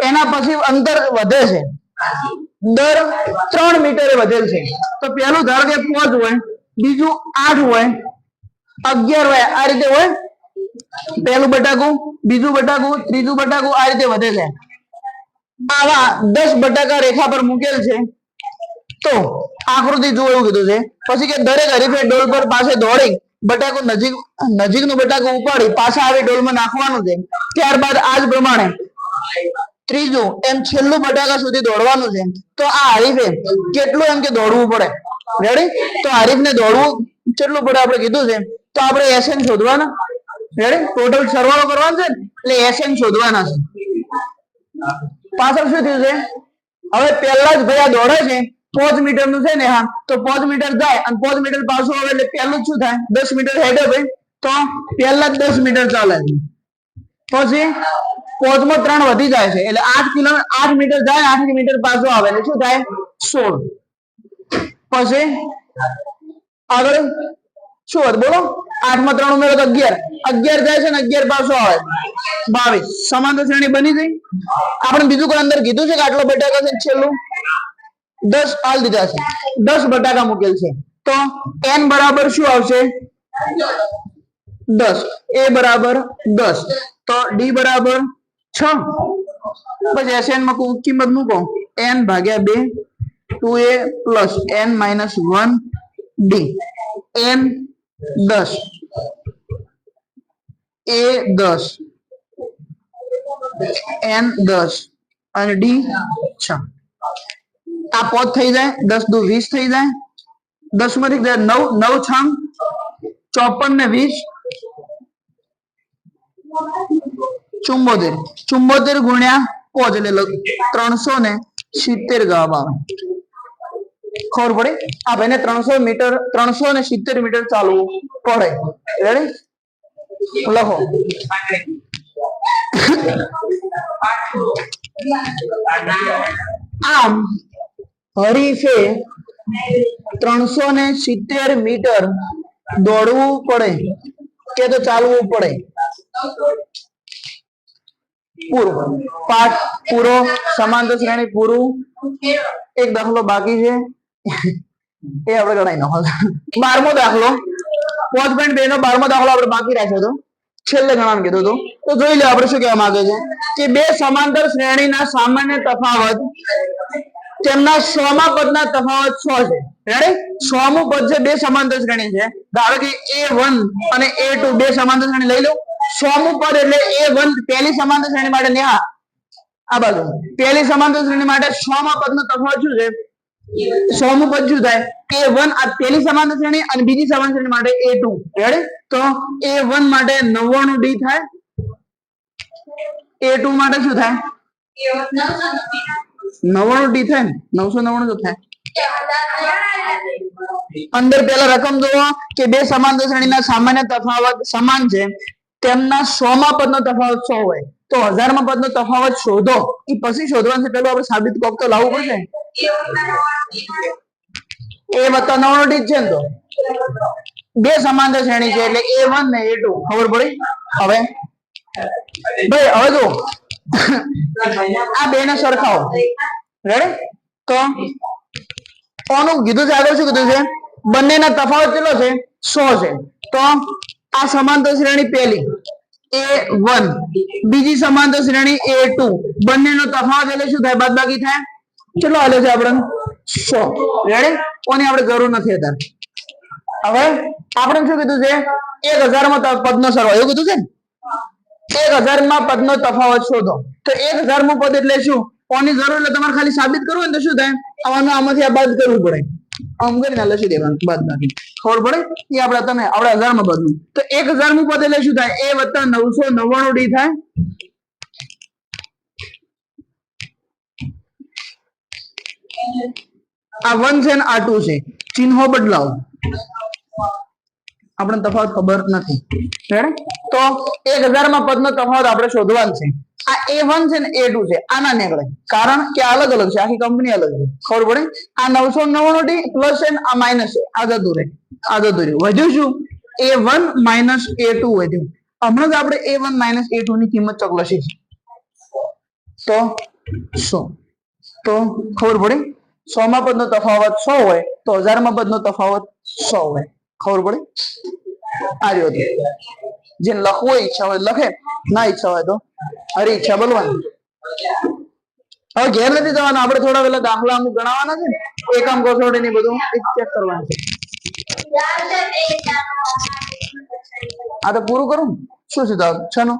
એના પછી અંતર વધે છે દર 3 મીટરે વધેલ છે તો પહેલું ધારો કે 5 હોય બીજું 8 હોય 11 હોય આ રીતે હોય પહેલું બટાકું બીજું બટાકું ત્રીજું બટાકું આ રીતે વધે છે આવા 10 બટાકા રેખા પર મૂકેલ છે તો આકૃતિ જુઓ એવું કીધું છે પછી કે દરેક હરીફે ડોલ પર પાસે દોડી બટાકો નજીકનું બટાકો ઉપાડી પાછા આવી ડોલમાં નાખવાનું છે ત્યારબાદ આ જ પ્રમાણે ત્રીજું એમ છેલ્લું બટાકા સુધી દોડવાનું છે તો આ હરીફે કેટલું એમ કે દોડવું પડે રેડી તો હરીફને દોડવું કેટલું પડે આપણે કીધું છે તો આપણે એસએન શોધવાના રેડી ટોટલ સરવાળો કરવાનો છે એટલે એસએન શોધવાના છે પાછળ શું થયું છે હવે પહેલા જ ભાઈ આ દોડે છે 5 મીટર નું છે ને હા તો 5 મીટર જાય અને 5 મીટર પાછું આવે એટલે પહેલું જ શું થાય 10 મીટર હેડે ભાઈ તો પહેલા જ 10 મીટર ચાલે છે પછી 5 માં 3 વધી જાય છે એટલે 8 મીટર જાય 8 મીટર પાછું આવે એટલે શું થાય 16 પછી આગળ શું હતું બોલો? 8 માં 3 ઉમેરો તો 11. 11 જાય છે ને 11 પાછો આવે 22. સમાંતર શ્રેણી બની ગઈ. આપણે બીજું કોઈ અંદર કીધું છે કે આટલો બટાકા છે છેલ્લું 10 હાલ દીધા છે, 10 બટાકા મૂકેલ છે. તો n બરાબર શું આવશે? 10. a બરાબર 10. તો d બરાબર 6. પછી Sn માં કિંમત મૂકો, n ભાગ્યા 2 2a plus n minus 1 d. n 10, a 10, n 10 અને d 6. આ પોત થઈ જાય 10 દુ 20 થઈ જાય. 10 માંથી 9 9 6 54 ને 20 74. 74 ગુણ્યા 5 એટલે 370 જવાબ આવે. ખબર પડી? આ ભાઈને 370 મીટર ચાલવું પડે. રેડી? લખો. આમ હરીફે 370 મીટર દોડવું પડે કે તો ચાલવું પડે. પૂરું. પાઠ પૂરો. સમાંતર શ્રેણી પૂરું. એક દાખલો બાકી છે એ આપણે ગણાઈ નાખો. 12મો દાખલો 5.2 નો 12મો દાખલો આપણે બાકી રાખ્યો હતો, છેલ્લે ગણવાનું કીધું હતું. તો જોઈ લો આપણે શું કહેવા માંગે છે કે બે સમાંતર શ્રેણીના સામાન્ય તફાવત તેમના 100મા પદના તફાવત 100 છે. રેડી? 100મું પદ છે, બે સમાંતર શ્રેણી છે. ધારો કે a1 અને a2 બે સમાંતર શ્રેણી લઈ લો. 100મું પદ એટલે a1 પહેલી સમાંતર શ્રેણી માટે નેહા આ બાજુ પહેલી સમાંતર શ્રેણી માટે 100મા પદનો તફાવત શું છે? 100મું પદ શું થાય? a1 આ પહેલી સમાંતર શ્રેણી અને બીજી સમાંતર શ્રેણી માટે a2. રેડી? તો a1 માટે 99 d થાય, a2 માટે શું થાય? 99 d થાય ને, 999 તો થાય. અંદર પેલા રકમ જુઓ કે બે સમાંતર શ્રેણીના સામાન્ય તફાવત સમાન છે, તેમના 100મા પદનો તફાવત 100 હોય તો 1000મા પદનો તફાવત શોધો. એ પછી શોધવાનું છે, પેલું આપણે સાબિત કોક તો લાવવું પડશે. a વત્તા 99 જ છે ને, તો બે સમાંતર શ્રેણી છે એટલે a1 ને a2. ખબર પડી? હવે ભાઈ હવે જો આ બે ને સરખાવો. રેડી? તો કોનું કીધું છે? આગળ શું કીધું છે? બંનેના તફાવત કેટલો છે? 100 છે. તો આ સમાંતર શ્રેણી પહેલી a1, બીજી સમાંતર શ્રેણી a2, બંનેનો તફાવત એટલે શું થાય? બાદબાકી થાય. કેટલો આલે છે આપણે? 100. રેડી? કોની આપણે જરૂર નથી અત્યારે. હવે આપણે શું કીધું છે? 1000માં પદનો સરવાળો એવું કીધું છે ને? 1000માં પદનો તફાવત શોધો. તો 1000મું પદ એટલે શું? કોની જરૂર એટલે તમારે ખાલી સાબિત કરવું હોય તો શું થાય? આમાંથી આ બાદ કરવું પડે. આમ કરીને લખી દેવાનું બાદ બાકી. ખબર પડે? એ આપણે તમે આપણે 1000માં પદનું. તો 1000મું પદ એટલે શું થાય? a વત્તા 999 d થાય. આ 1 છે ને આ 2 છે, ચિહ્નો બદલાવો. આપણે તફાવત ખબર નથી. રેડી? તો 1000માં પદનો તફાવત આપણે શોધવાનો છે. આ a1 છે ને a2 છે, આના નીકળે કારણ કે આ અલગ અલગ છે, આખી કંપની અલગ છે. ખબર પડે? આ 999 d પ્લસ છે આ માઈનસ છે, આ જતું રહે, આ જતું રહ્યું. વધ્યું શું? a1 માઈનસ a2 વધ્યું. હમણાં જ આપણે a1 માઈનસ a2 ની કિંમત ચકલશી તો 100. તો ખબર પડી? 100મા પદનો તફાવત 100 હોય તો 1000મા પદનો તફાવત 100 હોય. ખબર પડી? આ રહ્યો. જેને લખવું હોય ઈચ્છા હોય લખે, ના ઈચ્છા હોય તો હરી ઈચ્છા બોલવાની. હવે ઘેર નથી જવાનું, આપણે થોડા પેલા દાખલા અમુક ગણાવવાના છે ને, એકમ કસોટી ને બધું ચેક કરવાનું છે. આ તો પૂરું કરું. શું સીધા 6 નું